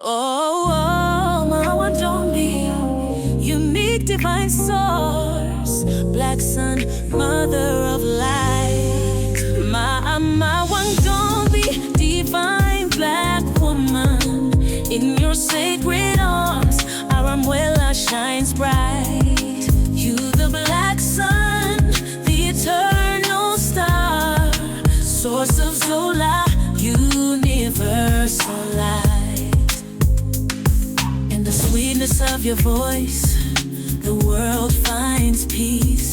Oh, oh, my Ndombi, unique divine source, black sun, mother of light. My Ndombi, divine black woman, in your sacred arms, our umbrella shines bright. You, the black sun, the eternal star, source of solar, universal light. In the sweetness of your voice, the world finds peace.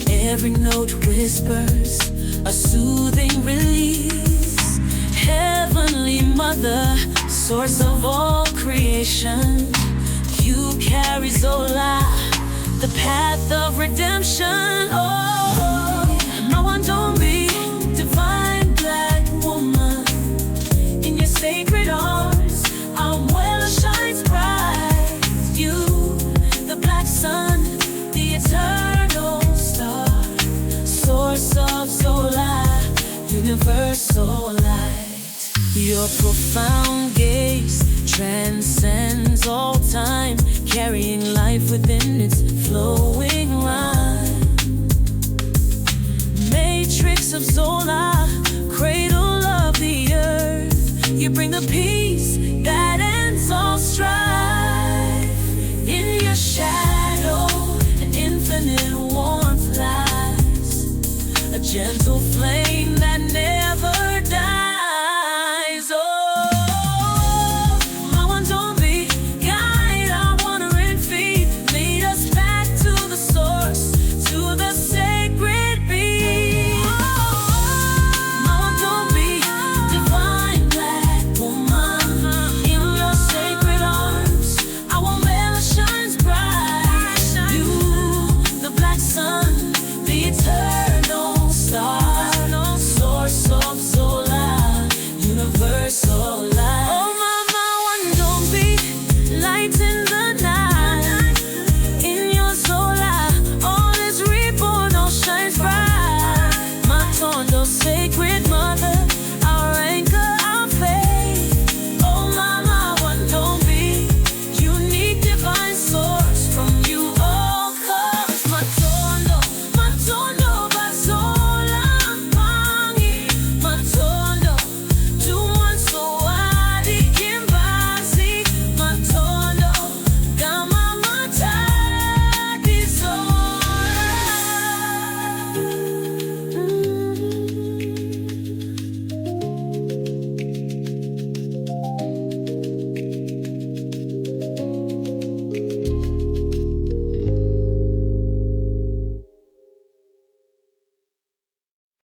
Every note whispers a soothing release. Heavenly Mother, source of all creation, you carry Zola, the path of redemption. Oh, my Ndombi, divine black woman, in your sacred arms, our well shines bright. You, the black sun, the eternal star, source of Zola, universal light. Your profound gaze transcends all time, carrying life within its flowing rhyme. Matrix of Zola, cradle of the earth, you bring the peace